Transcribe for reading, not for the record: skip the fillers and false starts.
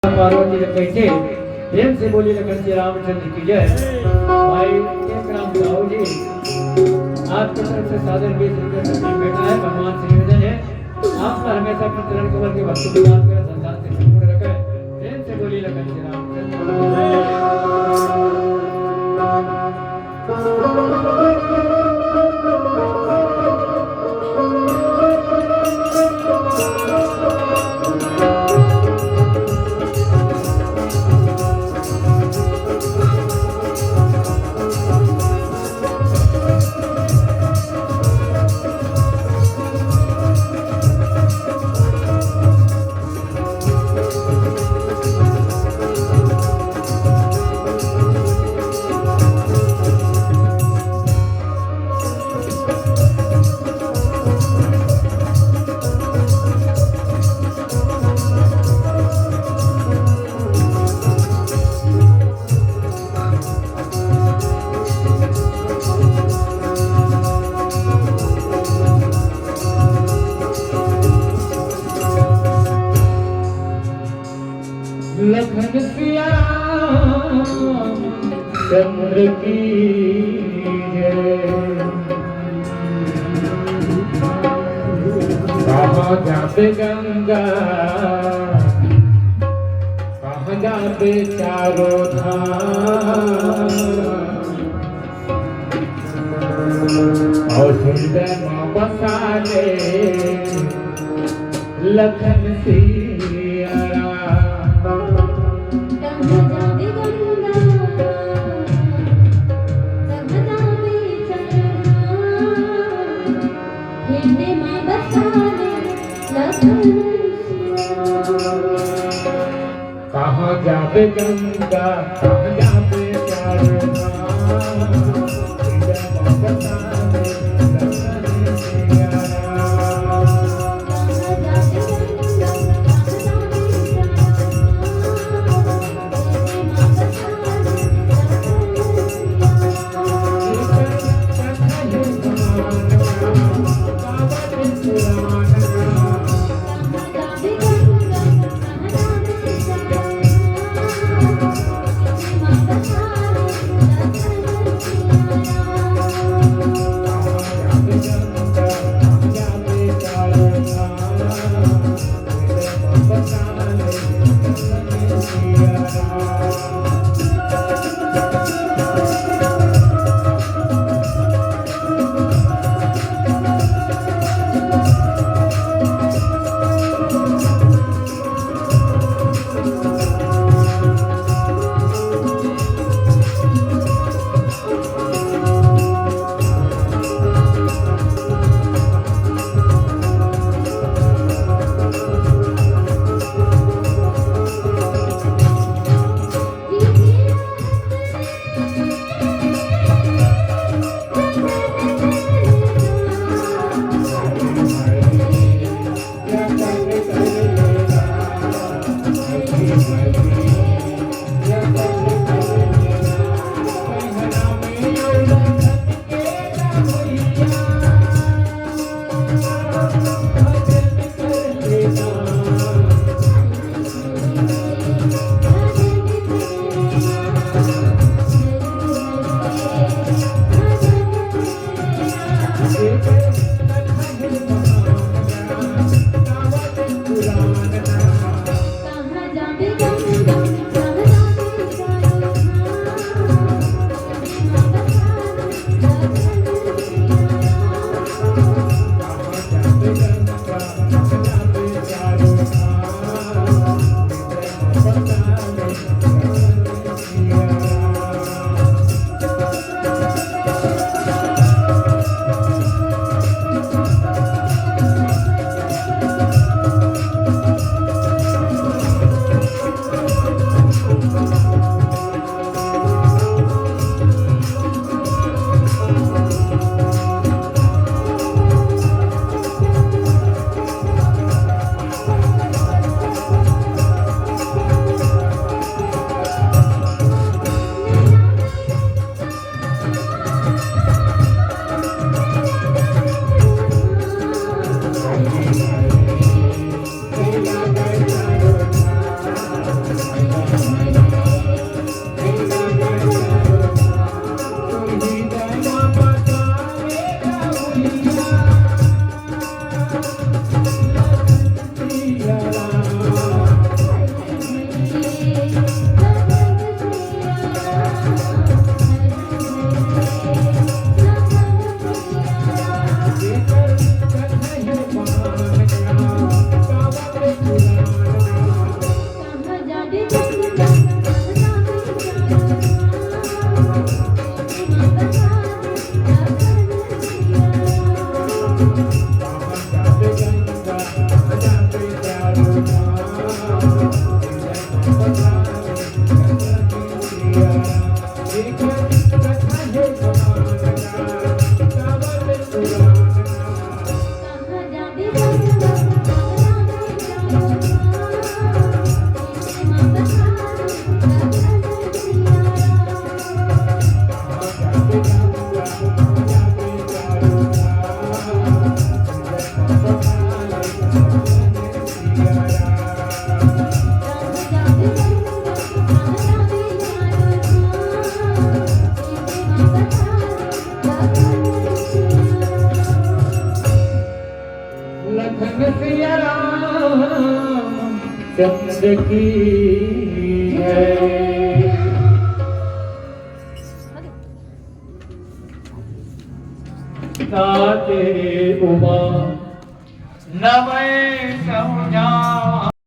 पार्वती कैसे प्रेम से बोली लखन श्री रामचंद्र की जय। भाई एक राम साहू जी आपकी तरफ से सादर 20 रुपये का बेटा है, भगवान से निवेदन है आपका हमेशा अपने चरण कमल के भक्ति को याद कर संतान से संपूर्ण रखे। प्रेम से बोली लखन श्री रामचंद्र। लखन सिया चंद्र की कहाँ जाते गंगा कहाँ जाते चारों धाम और हृदय में बसा ले लखन सिया कहाँ जाते गंगा कहाँ जाते चारों धाम हृदय में बसा ले लखन सिया। चंद की है। तेरे उमा न मैं समझा